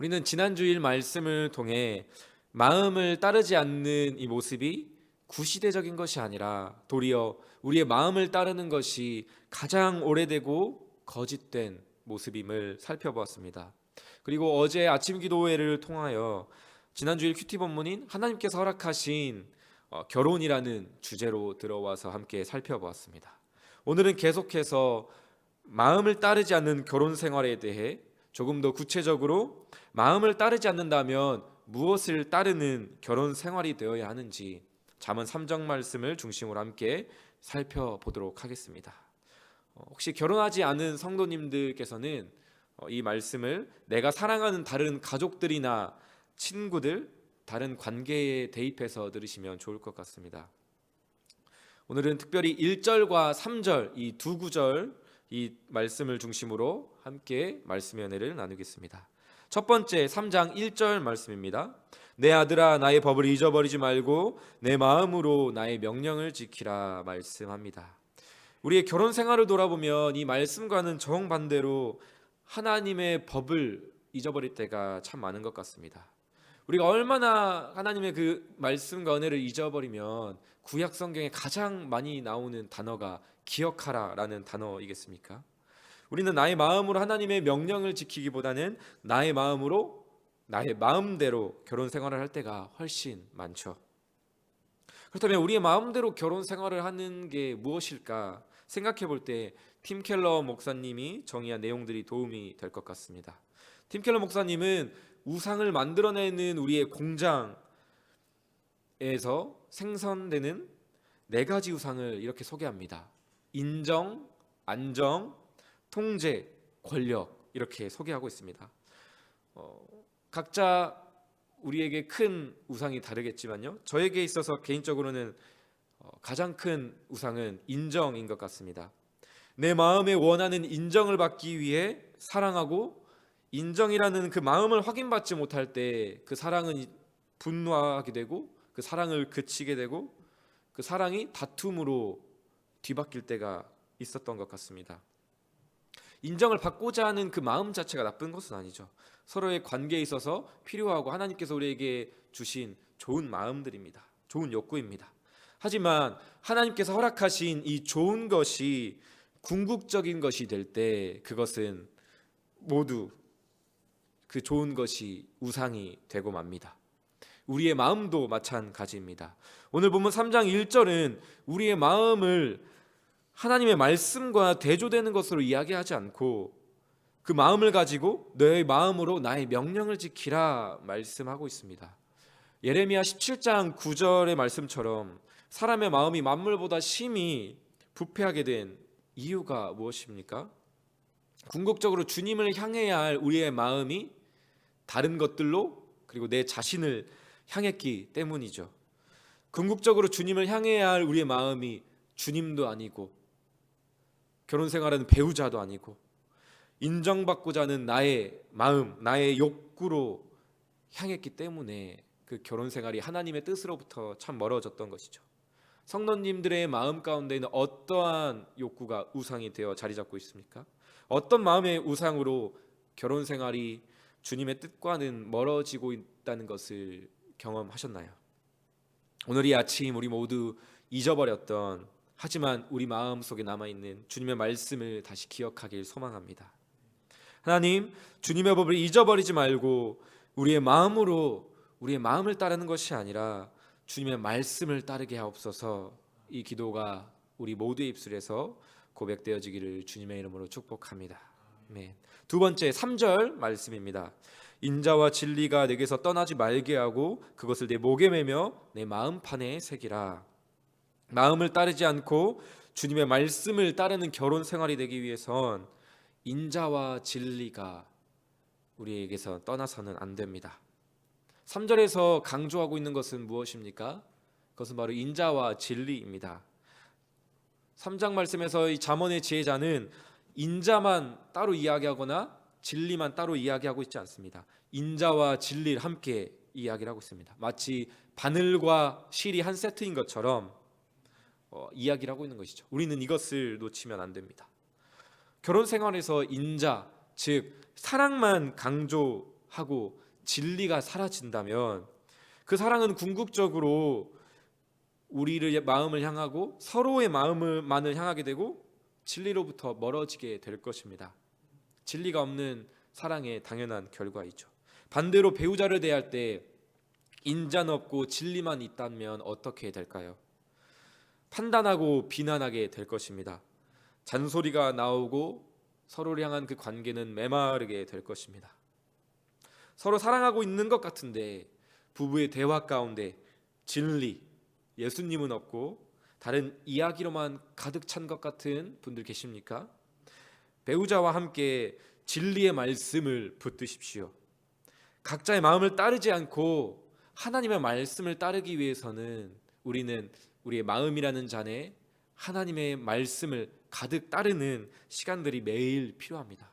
우리는 지난주일 말씀을 통해 마음을 따르지 않는 이 모습이 구시대적인 것이 아니라 도리어 우리의 마음을 따르는 것이 가장 오래되고 거짓된 모습임을 살펴보았습니다. 그리고 어제 아침 기도회를 통하여 지난주일 큐티 본문인 하나님께서 허락하신 결혼이라는 주제로 들어와서 함께 살펴보았습니다. 오늘은 계속해서 마음을 따르지 않는 결혼 생활에 대해 조금 더 구체적으로 마음을 따르지 않는다면 무엇을 따르는 결혼 생활이 되어야 하는지 잠언 3장 말씀을 중심으로 함께 살펴보도록 하겠습니다. 혹시 결혼하지 않은 성도님들께서는 이 말씀을 내가 사랑하는 다른 가족들이나 친구들, 다른 관계에 대입해서 들으시면 좋을 것 같습니다. 오늘은 특별히 1절과 3절 이 두 구절 이 말씀을 중심으로 함께 말씀의 은혜를 나누겠습니다. 첫 번째 3장 1절 말씀입니다. 내 아들아 나의 법을 잊어버리지 말고 내 마음으로 나의 명령을 지키라 말씀합니다. 우리의 결혼 생활을 돌아보면 이 말씀과는 정반대로 하나님의 법을 잊어버릴 때가 참 많은 것 같습니다. 우리가 얼마나 하나님의 그 말씀과 은혜를 잊어버리면 구약 성경에 가장 많이 나오는 단어가 기억하라라는 단어이겠습니까? 우리는 나의 마음으로 하나님의 명령을 지키기보다는 나의 마음으로 나의 마음대로 결혼 생활을 할 때가 훨씬 많죠. 그렇다면 우리의 마음대로 결혼 생활을 하는 게 무엇일까 생각해 볼 때 팀 켈러 목사님이 정의한 내용들이 도움이 될 것 같습니다. 팀 켈러 목사님은 우상을 만들어내는 우리의 공장에서 생성되는 네 가지 우상을 이렇게 소개합니다. 인정, 안정, 통제, 권력 이렇게 소개하고 있습니다. 각자 우리에게 큰 우상이 다르겠지만요. 저에게 있어서 개인적으로는 가장 큰 우상은 인정인 것 같습니다. 내 마음에 원하는 인정을 받기 위해 사랑하고 인정이라는 그 마음을 확인받지 못할 때 그 사랑은 분노하게 되고 그 사랑을 그치게 되고 그 사랑이 다툼으로 뒤바뀔 때가 있었던 것 같습니다. 인정을 받고자 하는 그 마음 자체가 나쁜 것은 아니죠. 서로의 관계에 있어서 필요하고 하나님께서 우리에게 주신 좋은 마음들입니다. 좋은 욕구입니다. 하지만 하나님께서 허락하신 이 좋은 것이 궁극적인 것이 될 때 그것은 모두 그 좋은 것이 우상이 되고 맙니다. 우리의 마음도 마찬가지입니다. 오늘 본문 3장 1절은 우리의 마음을 하나님의 말씀과 대조되는 것으로 이야기하지 않고 그 마음을 가지고 너의 마음으로 나의 명령을 지키라 말씀하고 있습니다. 예레미야 17장 9절의 말씀처럼 사람의 마음이 만물보다 심히 부패하게 된 이유가 무엇입니까? 궁극적으로 주님을 향해야 할 우리의 마음이 다른 것들로 그리고 내 자신을 향했기 때문이죠. 궁극적으로 주님을 향해야 할 우리의 마음이 주님도 아니고 결혼 생활하는 배우자도 아니고 인정받고자 하는 나의 마음, 나의 욕구로 향했기 때문에 그 결혼 생활이 하나님의 뜻으로부터 참 멀어졌던 것이죠. 성도님들의 마음 가운데는 어떠한 욕구가 우상이 되어 자리 잡고 있습니까? 어떤 마음의 우상으로 결혼 생활이 주님의 뜻과는 멀어지고 있다는 것을 경험하셨나요? 오늘 이 아침 우리 모두 잊어버렸던 하지만 우리 마음속에 남아있는 주님의 말씀을 다시 기억하길 소망합니다. 하나님, 주님의 법을 잊어버리지 말고 우리의 마음으로 우리의 마음을 따르는 것이 아니라 주님의 말씀을 따르게 하옵소서. 이 기도가 우리 모두의 입술에서 고백되어지기를 주님의 이름으로 축복합니다. 아멘. 두 번째 3절 말씀입니다. 인자와 진리가 내게서 떠나지 말게 하고 그것을 내 목에 매며 내 마음판에 새기라. 마음을 따르지 않고 주님의 말씀을 따르는 결혼 생활이 되기 위해선 인자와 진리가 우리에게서 떠나서는 안 됩니다. 3절에서 강조하고 있는 것은 무엇입니까? 그것은 바로 인자와 진리입니다. 3장 말씀에서 이 잠언의 지혜자는 인자만 따로 이야기하거나 진리만 따로 이야기하고 있지 않습니다. 인자와 진리를 함께 이야기를 하고 있습니다. 마치 바늘과 실이 한 세트인 것처럼 이야기를 하고 있는 것이죠. 우리는 이것을 놓치면 안 됩니다. 결혼 생활에서 인자, 즉 사랑만 강조 하고 진리가 사라진다면 그 사랑은 궁극적으로 우리의 마음을 향하고 서로의 마음만을 향하게 되고 진리로부터 멀어지게 될 것입니다. 진리가 없는 사랑의 당연한 결과이죠. 반대로 배우자를 대할 때 인자는 없고 진리만 있다면 어떻게 될까요? 판단하고 비난하게 될 것입니다. 잔소리가 나오고 서로를 향한 그 관계는 메마르게 될 것입니다. 서로 사랑하고 있는 것 같은데 부부의 대화 가운데 진리, 예수님은 없고 다른 이야기로만 가득 찬 것 같은 분들 계십니까? 배우자와 함께 진리의 말씀을 붙드십시오. 각자의 마음을 따르지 않고 하나님의 말씀을 따르기 위해서는 우리는 우리의 마음이라는 잔에 하나님의 말씀을 가득 따르는 시간들이 매일 필요합니다.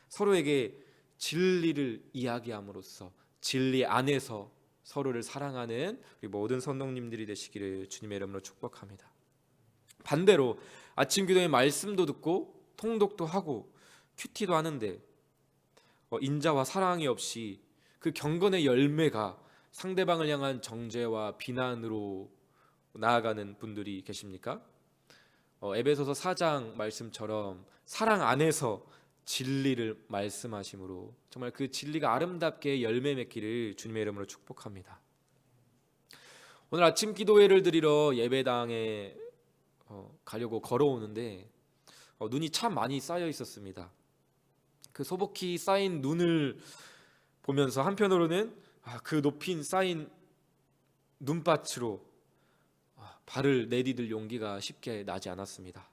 서로에게 진리를 이야기함으로써 진리 안에서 서로를 사랑하는 우리 모든 성도님들이 되시기를 주님의 이름으로 축복합니다. 반대로 아침 기도의 말씀도 듣고 통독도 하고 큐티도 하는데 인자와 사랑이 없이 그 경건의 열매가 상대방을 향한 정죄와 비난으로 나아가는 분들이 계십니까? 에베소서 4장 말씀처럼 사랑 안에서 진리를 말씀하심으로 정말 그 진리가 아름답게 열매 맺기를 주님의 이름으로 축복합니다. 오늘 아침 기도회를 드리러 예배당에 가려고 걸어오는데 눈이 참 많이 쌓여 있었습니다. 그 소복히 쌓인 눈을 보면서 한편으로는 그 높이 쌓인 눈밭으로 발을 내디딜 용기가 쉽게 나지 않았습니다.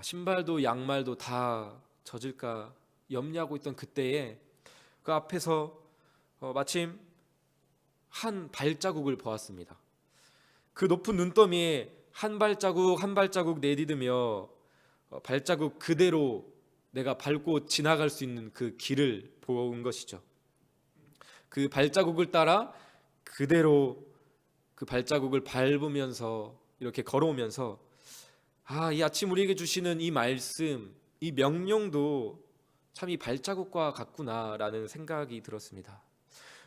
신발도 양말도 다 젖을까 염려하고 있던 그때에 그 앞에서 마침 한 발자국을 보았습니다. 그 높은 눈더미에 한 발자국 한 발자국 내디디며 발자국 그대로 내가 밟고 지나갈 수 있는 그 길을 본 것이죠. 그 발자국을 따라 그대로 그 발자국을 밟으면서 이렇게 걸어오면서 이 아침 우리에게 주시는 이 말씀, 이 명령도 참 이 발자국과 같구나라는 생각이 들었습니다.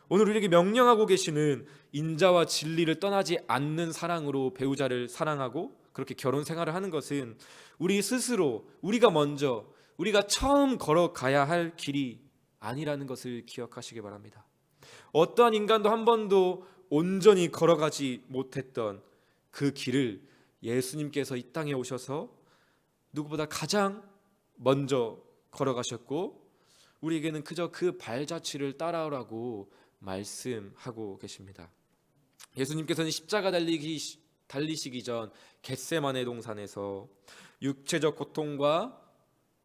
오늘 우리에게 명령하고 계시는 인자와 진리를 떠나지 않는 사랑으로 배우자를 사랑하고 그렇게 결혼 생활을 하는 것은 우리 스스로 우리가 먼저 우리가 처음 걸어가야 할 길이 아니라는 것을 기억하시기 바랍니다. 어떠한 인간도 한 번도 온전히 걸어가지 못했던 그 길을 예수님께서 이 땅에 오셔서 누구보다 가장 먼저 걸어가셨고 우리에게는 그저 그 발자취를 따라오라고 말씀하고 계십니다. 예수님께서는 십자가 달리시기 전 겟세마네 동산에서 육체적 고통과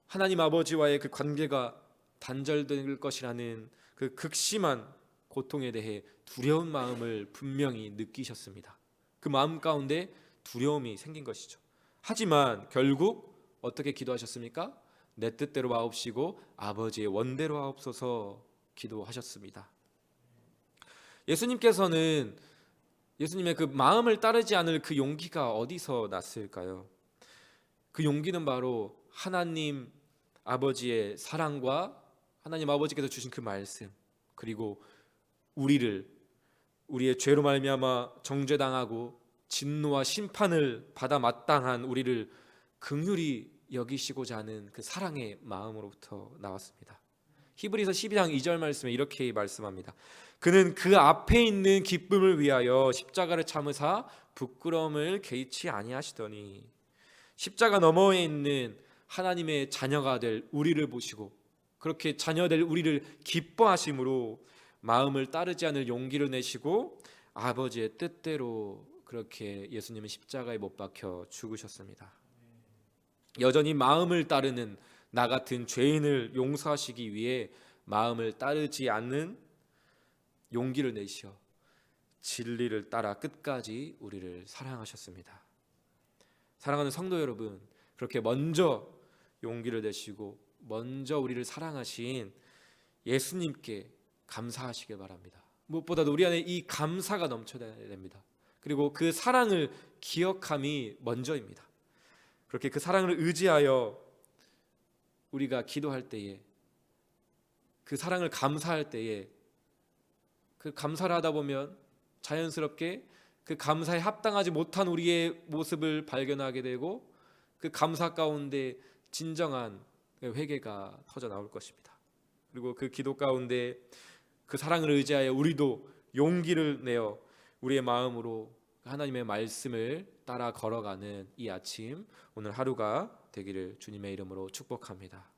하나님 아버지와의 그 관계가 단절될 것이라는 그 극심한 고통에 대해 두려운 마음을 분명히 느끼셨습니다. 그 마음 가운데 두려움이 생긴 것이죠. 하지만 결국 어떻게 기도하셨습니까? 내 뜻대로 마옵시고 아버지의 원대로 하옵소서 기도하셨습니다. 예수님께서는 예수님의 그 마음을 따르지 않을 그 용기가 어디서 났을까요? 그 용기는 바로 하나님 아버지의 사랑과 하나님 아버지께서 주신 그 말씀, 그리고 우리의 죄로 말미암아 정죄당하고 진노와 심판을 받아 마땅한 우리를 긍휼히 여기시고자 하는 그 사랑의 마음으로부터 나왔습니다. 히브리서 12장 2절 말씀에 이렇게 말씀합니다. 그는 그 앞에 있는 기쁨을 위하여 십자가를 참으사 부끄러움을 개의치 아니하시더니 십자가 너머에 있는 하나님의 자녀가 될 우리를 보시고 그렇게 자녀될 우리를 기뻐하심으로 마음을 따르지 않을 용기를 내시고 아버지의 뜻대로 그렇게 예수님은 십자가에 못 박혀 죽으셨습니다. 여전히 마음을 따르는 나 같은 죄인을 용서하시기 위해 마음을 따르지 않는 용기를 내시어 진리를 따라 끝까지 우리를 사랑하셨습니다. 사랑하는 성도 여러분, 그렇게 먼저 용기를 내시고 먼저 우리를 사랑하신 예수님께 감사하시길 바랍니다. 무엇보다도 우리 안에 이 감사가 넘쳐야 됩니다. 그리고 그 사랑을 기억함이 먼저입니다. 그렇게 그 사랑을 의지하여 우리가 기도할 때에 그 사랑을 감사할 때에 그 감사를 하다 보면 자연스럽게 그 감사에 합당하지 못한 우리의 모습을 발견하게 되고 그 감사 가운데 진정한 회개가 터져 나올 것입니다. 그리고 그 기도 가운데 그 사랑을 의지하여 우리도 용기를 내어 우리의 마음으로 하나님의 말씀을 따라 걸어가는 이 아침, 오늘 하루가 되기를 주님의 이름으로 축복합니다.